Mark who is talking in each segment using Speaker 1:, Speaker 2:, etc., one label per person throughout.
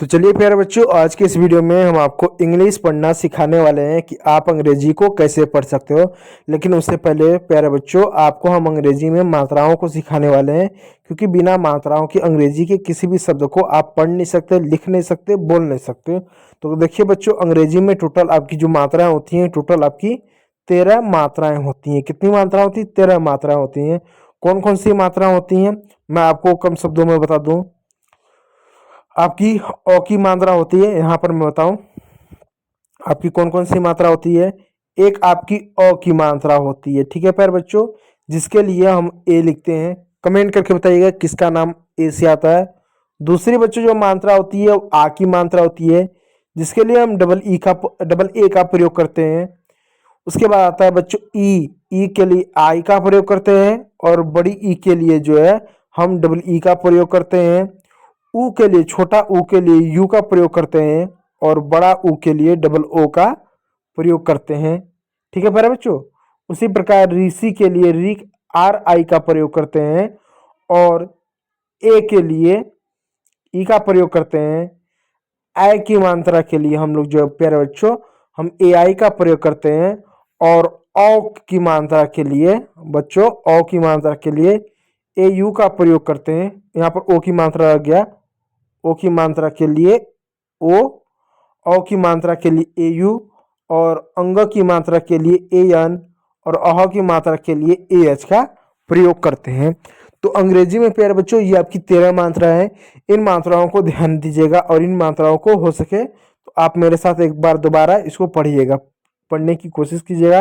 Speaker 1: तो चलिए प्यारे बच्चों, आज के इस वीडियो में हम आपको इंग्लिश पढ़ना सिखाने वाले हैं कि आप अंग्रेजी को कैसे पढ़ सकते हो। लेकिन उससे पहले प्यारे बच्चों, आपको हम अंग्रेजी में मात्राओं को सिखाने वाले हैं, क्योंकि बिना मात्राओं की अंग्रेजी के किसी भी शब्द को आप पढ़ नहीं सकते, लिख नहीं सकते, बोल नहीं सकते। तो देखिए बच्चों, अंग्रेजी में टोटल आपकी जो मात्राएं होती हैं, टोटल आपकी 13 मात्राएं होती हैं। कितनी मात्राएं होती हैं? 13 मात्राएं होती हैं। कौन कौन सी मात्राएं होती हैं मैं आपको कम शब्दों में बता दूं। आपकी अ की मात्रा होती है, यहाँ पर मैं बताऊं आपकी कौन कौन सी मात्रा होती है। एक आपकी अ की मात्रा होती है, ठीक है प्यारे बच्चों, जिसके लिए हम ए लिखते हैं। कमेंट करके बताइएगा किसका नाम ए से आता है। दूसरी बच्चों जो मात्रा होती है वो आ की मात्रा होती है, जिसके लिए हम डबल ए का प्रयोग करते हैं। उसके बाद आता है बच्चों ई के लिए आई का प्रयोग करते हैं, और बड़ी ई के लिए जो है हम डबल ई का प्रयोग करते हैं। ऊ के लिए, छोटा ऊ के लिए यू का प्रयोग करते हैं, और बड़ा ऊ के लिए डबल ओ का प्रयोग करते हैं। ठीक है प्यारे बच्चों। उसी प्रकार ऋषि के लिए री आर आई का प्रयोग करते हैं, और ए के लिए ई का प्रयोग करते हैं। आई की मात्रा के लिए हम लोग जो है प्यारे बच्चों हम ए आई का प्रयोग करते हैं, और औ की मात्रा के लिए बच्चों औ की मात्रा के लिए ए यू का प्रयोग करते हैं। यहाँ पर ओ की मात्रा लग गया, ओ की मात्रा के लिए ओ, औ की मात्रा के लिए ए यू, और अंग की मात्रा के लिए ए एन, और अह की मात्रा के लिए ए एच का प्रयोग करते हैं। तो अंग्रेजी में प्यारे बच्चों ये आपकी 13 मात्रा है। इन मात्राओं को ध्यान दीजिएगा, और इन मात्राओं को हो सके तो आप मेरे साथ एक बार दोबारा इसको पढ़िएगा, पढ़ने की कोशिश कीजिएगा।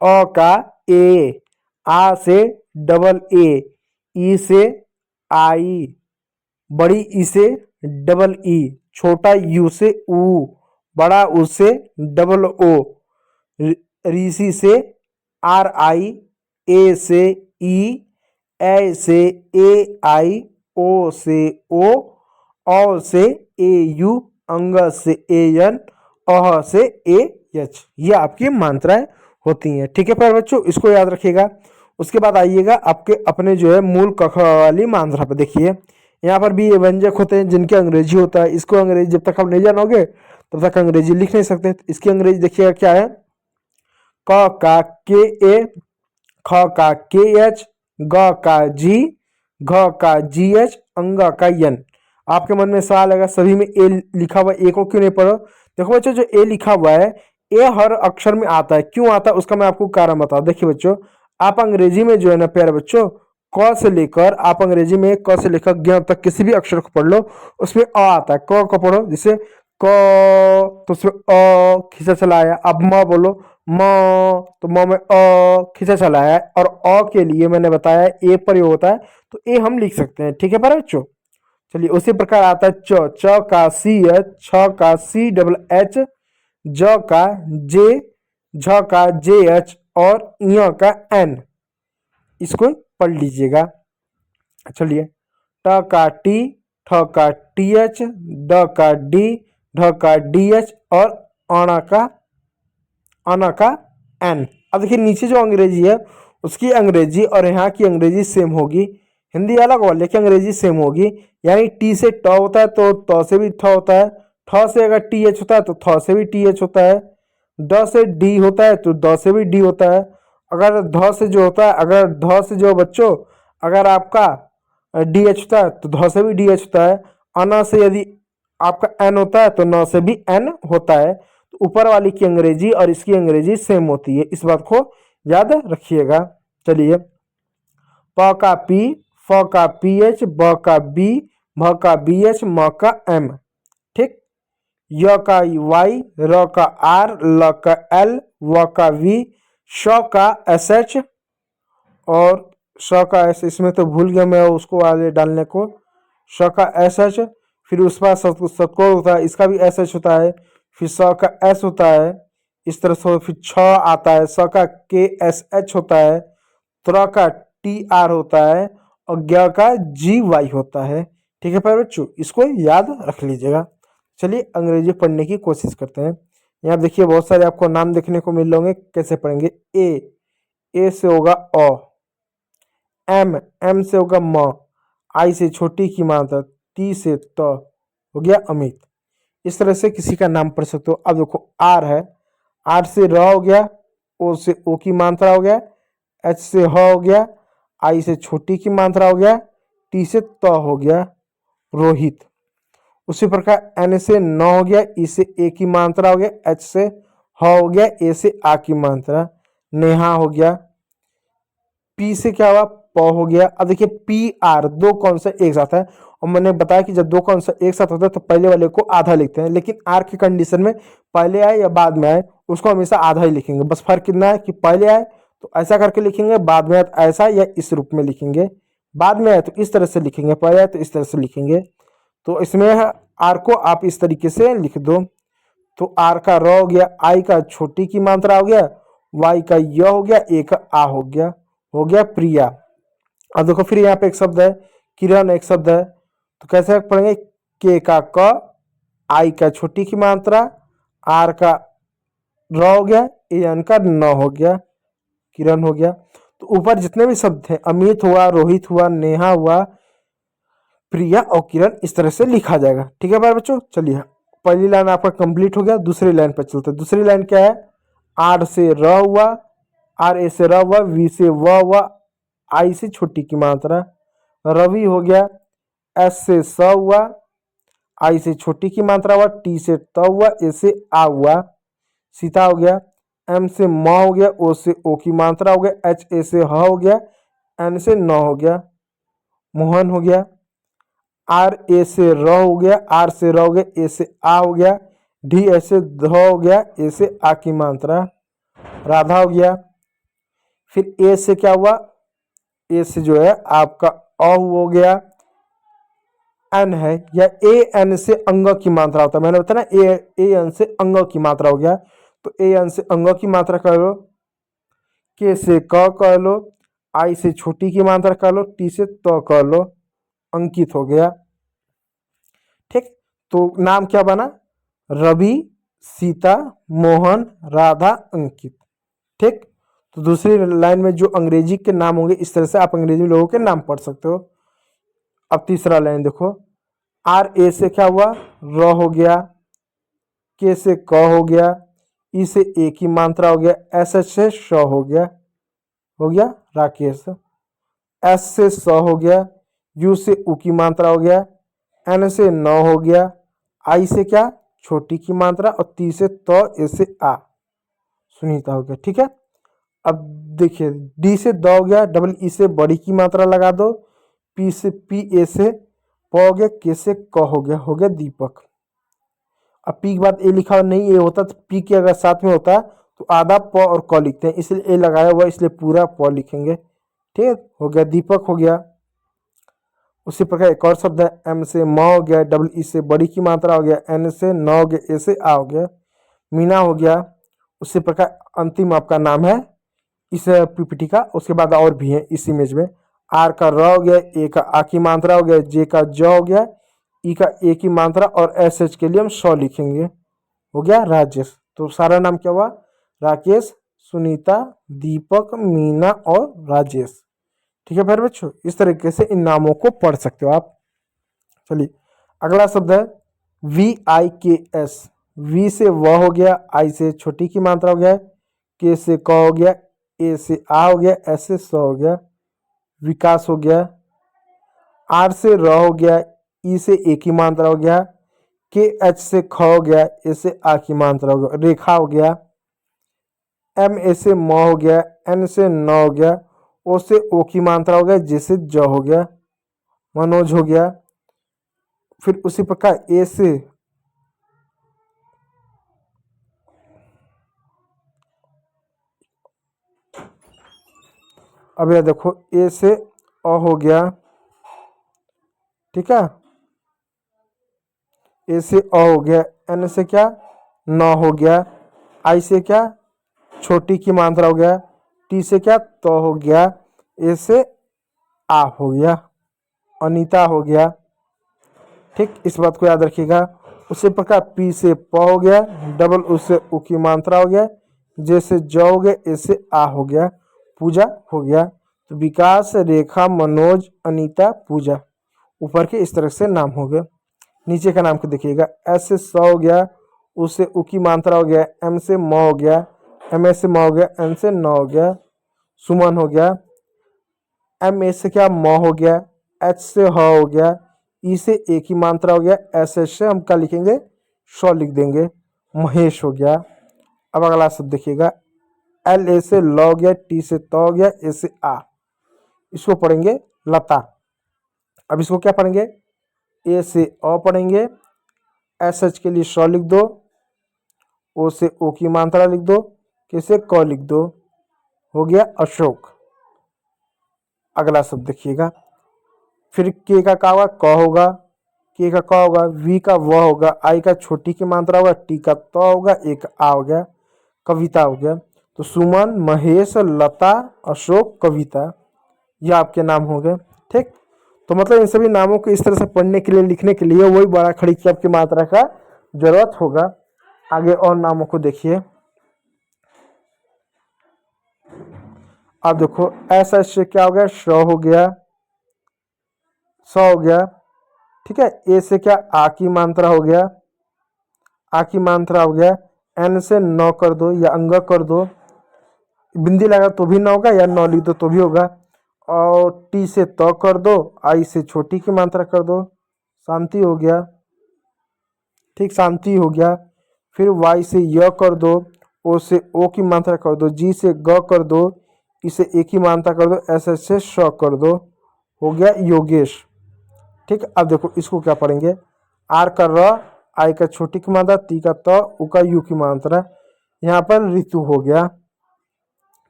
Speaker 1: अ का ए, आ से डबल ए, ई से आई, बड़ी ई से डबल ई, छोटा यू से ऊ, बड़ा ऊ से डबल ओ, ऋषि से आर आई, ए से ई, ए से ए आई, ओ से ओ, औ से ए यू, अंग से ए एन, अह से ए एच। ये आपकी मात्राएं होती हैं। ठीक है प्यारे बच्चों, इसको याद रखिएगा। उसके बाद आइएगा आपके अपने जो है मूल कख वाली मात्रा पर। देखिए यहाँ पर भी ये व्यंजक होते हैं जिनके अंग्रेजी होता है। इसको अंग्रेजी जब तक आप नहीं जानोगे तब तक अंग्रेजी लिख नहीं सकते। तो इसकी अंग्रेजी देखिएगा क्या है। क का के ए, ख का के एच, ग का जी, घ का जी एच, अंग का यन। आपके मन में सवाल आएगा सभी में ए लिखा हुआ, ए को क्यों नहीं पढ़ो। देखो बच्चों, जो ए लिखा हुआ है ए हर अक्षर में आता है। क्यों आता है उसका मैं आपको कारण बताऊं। देखिए बच्चों, आप अंग्रेजी में जो है ना प्यारे बच्चों, क से लेकर आप अंग्रेजी में क से लेकर ज्ञ तक किसी भी अक्षर को पढ़ लो, उसमें अ आता है। क को पढ़ो, जैसे क तो उसमें अ खींचा चला आया। अब म बोलो, म तो म में अ खींचा चला आया। और अ के लिए मैंने बताया ए प्रयोग होता है, तो ए हम लिख सकते हैं। ठीक है प्यारे बच्चों। चलिए उसी प्रकार आता है च का सी एच, छ का सी डबल एच, ज का जे, झ का जे एच, और य का एन। इसको पढ़ लीजिएगा। चलिए ट का टी, ठ का टी एच, ड का डी, ढ का डी एच, और अना का एन। अब देखिए नीचे जो अंग्रेजी है उसकी अंग्रेजी और यहाँ की अंग्रेजी सेम होगी। हिंदी अलग होगा लेकिन अंग्रेजी सेम होगी। यानी टी से ट होता है तो त से भी थ होता है, ठ से अगर टी एच होता है तो थ से भी टी एच होता है, ड से डी होता है तो द से भी डी होता है। अगर ध से जो होता है, अगर ध से जो बच्चों अगर आपका डी एच होता है तो ध से भी डी एच होता है। अना से यदि आपका एन होता है तो न से भी एन होता है। तो ऊपर वाली की अंग्रेजी और इसकी अंग्रेजी सेम होती है, इस बात को याद रखिएगा। चलिए प का पी, फ का पी एच, ब का बी, भ का बी एच, म का एम। ठीक। य का वाई, र का आर, ल का एल, व का वी, श का एस एच, और श का एस, इसमें तो भूल गया मैं उसको आगे डालने को। श का एस एच, फिर उस पर सतकोर होता है, इसका भी एस एच होता है। फिर स का एस होता है, इस तरह से। फिर छ आता है, स का के एस एच होता है, त्र का टी आर होता है, और ज्ञ का जी वाई होता है। ठीक है प्यारे बच्चों, इसको याद रख लीजिएगा। चलिए अंग्रेजी पढ़ने की कोशिश करते हैं। यहाँ देखिए बहुत सारे आपको नाम देखने को मिल होंगे, कैसे पढ़ेंगे। ए से होगा अ, एम से होगा म, आई से छोटी की मात्रा, टी से त, हो गया अमित। इस तरह से किसी का नाम पढ़ सकते हो। अब देखो आर है, आर से र हो गया, ओ से ओ की मात्रा हो गया, एच से ह हो गया, आई से छोटी की मात्रा हो गया, टी से त हो गया रोहित। उसी प्रकार एन से न हो गया, ई से ए की मात्रा हो गया, एच से ह हो गया, ए से आ की मात्रा नेहा हो गया। पी से क्या हुआ, प हो गया। अब देखिए पी आर दो कौन सा एक साथ है, और मैंने बताया कि जब दो कौन सा एक साथ होता है तो पहले वाले को आधा लिखते हैं, लेकिन आर की कंडीशन में पहले आए या बाद में आए उसको हमेशा आधा ही लिखेंगे। बस फर्क कितना है कि पहले आए तो ऐसा करके लिखेंगे, बाद में आए तो ऐसा या इस रूप में लिखेंगे, बाद में आए तो इस तरह से लिखेंगे, पहले आए तो इस तरह से लिखेंगे। तो इसमें आर को आप इस तरीके से लिख दो। तो आर का र हो गया, आई का छोटी की मात्रा हो गया, वाई का य हो गया, ए का आ हो गया प्रिया। अब देखो फिर यहाँ पे एक शब्द है किरण, एक शब्द है, तो कैसे पढ़ेंगे, के का क, आई का छोटी की मात्रा, आर का र हो गया, ए एन का न हो गया, किरण हो गया। तो ऊपर जितने भी शब्द थे, अमित हुआ, रोहित हुआ, नेहा हुआ, प्रिया और किरण, इस तरह से लिखा जाएगा। ठीक है भाई बच्चों, चलिए पहली लाइन आपका कंप्लीट हो गया। दूसरी लाइन पर चलते हैं। दूसरी लाइन क्या है, आर से र हुआ, आर ए से र हुआ, वी से व हुआ, आई से छोटी की मात्रा, रवि हो गया, एस से स हुआ, आई से छोटी की मात्रा हुआ, टी से त हुआ, ए से आ हुआ, सीता हो गया, एम से म हो गया, ओ से ओ की मात्रा हो गया, एच ए से ह हो गया, एन से न हो गया, मोहन हो गया, आर ए से र हो गया, आर से र हो गया, ए से आ हो गया, डी ए से ध हो गया, ए से आ की मात्रा, राधा हो गया। फिर ए से क्या हुआ, ए से जो है आपका अ हो गया, एन है, या ए एन से अंग की मात्रा होता है, मैंने बताया ना ए एन से अंग की मात्रा हो गया, तो ए एन से अंग की मात्रा कर लो, के से क कर लो, आई से छोटी की मात्रा कर लो, टी से त कर लो, अंकित हो गया। ठीक, तो नाम क्या बना, रवि, सीता, मोहन, राधा, अंकित। ठीक, तो दूसरी लाइन में जो अंग्रेजी के नाम होंगे इस तरह से आप अंग्रेजी लोगों के नाम पढ़ सकते हो। अब तीसरा लाइन देखो, आर ए से क्या हुआ, र हो गया, के से क हो गया, ई से ए की मात्रा हो गया, एस एच से श हो गया राकेश, एस से स हो गया, यू से उ की मात्रा हो गया, एन से न हो गया, आई से क्या छोटी की मात्रा, और टी से त, ए से आ, सुनीता हो गया। ठीक है, अब देखिए डी से द हो गया, डबल ई से बड़ी की मात्रा लगा दो, पी से पी, ए से प हो गया, के से क हो गया दीपक। अब पी के बाद ए लिखा हुआ नहीं, ए होता तो पी के अगर साथ में होता तो आधा प और क लिखते हैं, इसलिए ए लगाया हुआ इसलिए पूरा प लिखेंगे। ठीक है, हो गया दीपक हो गया। उसी प्रकार एक और शब्द है, एम से म हो गया, डबल ई से बड़ी की मात्रा हो गया, एन से न हो गया, ए से आ हो गया, मीना हो गया। उसी प्रकार अंतिम आपका नाम है इस पीपीटी का, उसके बाद और भी है इस इमेज में, आर का र हो गया, ए का आ की मात्रा हो गया, जे का ज हो गया, ई का ए की मात्रा, और एस एच के लिए हम स लिखेंगे, हो गया राजेश। तो सारा नाम क्या हुआ, राकेश, सुनीता, दीपक, मीना और राजेश। ठीक है फिर बच्चों, इस तरीके से इन नामों को पढ़ सकते हो आप। चलिए अगला शब्द है वी आई के एस, वी से व हो गया, आई से छोटी की मात्रा हो गया, के से क हो गया, ए से आ हो गया, एस से स हो गया, विकास हो गया। आर से र हो गया, ई से ए की मात्रा हो गया, के एच से ख हो गया, ए से आ की मात्रा हो गया, रेखा हो गया। एम ए से म हो गया, एन से न हो गया, ओ से ओ की मात्रा हो गया, जे से ज हो गया, मनोज हो गया। फिर उसी प्रकार ए से अब यह देखो, ए से अ हो गया, ठीक है, ए से अ हो गया, एन से क्या न हो गया, आई से क्या छोटी की मात्रा हो गया, टी से क्या तो हो गया, ए से आ हो गया, अनीता हो गया। ठीक, इस बात को याद रखिएगा। उसी प्रकार पी से प हो गया, डबल उ से उ की मात्रा हो गया, जे से ज हो गया, ए से आ हो गया, पूजा हो गया। तो विकास, रेखा, मनोज, अनीता, पूजा, ऊपर के इस तरह से नाम हो गए। नीचे का नाम को देखिएगा। एस से स हो गया, उ से उ की मात्रा हो गया, एम से म हो गया, एम ए से म हो गया, एन से न हो गया, सुमन हो गया। एम ए से क्या म हो गया, एच से ह हो गया, ई से ए की मात्रा हो गया, एस एच से हम क्या लिखेंगे, श लिख देंगे, महेश हो गया। अब अगला शब्द देखिएगा। एल ए से ल हो गया, टी से त हो गया, ए से आ, इसको पढ़ेंगे लता। अब इसको क्या पढ़ेंगे, ए से अ पढ़ेंगे, एस एच के लिए श लिख दो, ओ से ओ की मात्रा लिख दो, कैसे क लिख दो, हो गया अशोक। अगला शब्द देखिएगा। फिर के का होगा, क होगा, के का क होगा, वी का व होगा, आई का छोटी की मात्रा होगा, टी का त होगा, एक आ हो गया, कविता हो गया। तो सुमन, महेश, लता, अशोक, कविता, ये आपके नाम हो गए। ठीक, तो मतलब इन सभी नामों को इस तरह से पढ़ने के लिए, लिखने के लिए वही बड़ा खड़ी की आपकी मात्रा का जरूरत होगा। आगे और नामों को देखिए। अब देखो, ऐसा से क्या हो गया, श हो गया, स हो गया। ठीक है, ए से क्या आ की मात्रा हो गया, आ की मात्रा हो गया। एन से न कर दो या अंग कर दो, बिंदी लगा तो भी न होगा, या न लिख दो तो भी होगा। और टी से त कर दो, आई से छोटी की मात्रा कर दो, शांति हो गया। ठीक, शांति हो गया। फिर वाई से य कर दो, ओ से ओ की मात्रा कर दो, जी से ग कर दो, इसे ए की मात्रा कर दो, एस एच से श कर दो, हो गया योगेश। ठीक, अब देखो इसको क्या पढ़ेंगे। आर का र, आई का छोटी की मात्रा, ती का त, उ का यू की मात्रा, यहाँ पर ऋतु हो गया।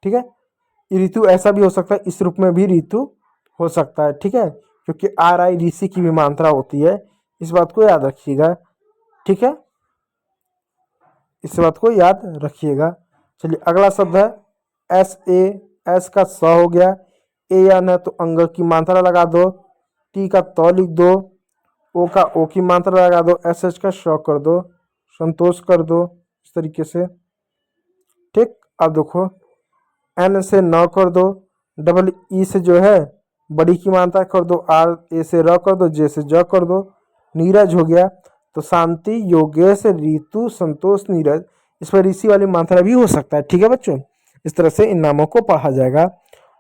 Speaker 1: ठीक है, ऋतु ऐसा भी हो सकता है, इस रूप में भी ऋतु हो सकता है। ठीक है, क्योंकि आर आई ऋषि की भी मात्रा होती है, इस बात को याद रखिएगा। ठीक है, इस बात को याद रखिएगा। चलिए अगला शब्द है एस ए, एस का स हो गया, ए या न तो अंग की मात्रा लगा दो, टी का त लिख दो, ओ का ओ की मात्रा लगा दो, एस एच का श कर दो, संतोष कर दो, इस तरीके से। ठीक, अब देखो, एन से न कर दो, डबल ई से जो है बड़ी की मात्रा कर दो, आर ए से र कर दो, जे से ज कर दो, नीरज हो गया। तो शांति, योगेश, ऋतु, संतोष, नीरज, इस पर ऋषि वाली मात्रा भी हो सकता है। ठीक है बच्चों, इस तरह से इन नामों को पढ़ा जाएगा।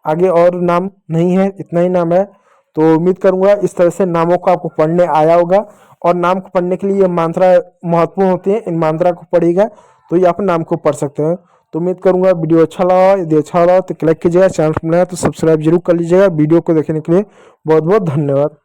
Speaker 1: आगे और नाम नहीं है, इतना ही नाम है। तो उम्मीद करूंगा इस तरह से नामों को आपको पढ़ने आया होगा। और नाम को पढ़ने के लिए ये मात्रा महत्वपूर्ण होती है, इन मात्रा को पढ़िएगा तो ये आप नाम को पढ़ सकते हैं। तो उम्मीद करूंगा वीडियो अच्छा लगा, यदि अच्छा लगा तो लाइक कीजिएगा, चैनल को बनाया तो सब्सक्राइब जरूर कर लीजिएगा। वीडियो को देखने के लिए बहुत बहुत धन्यवाद।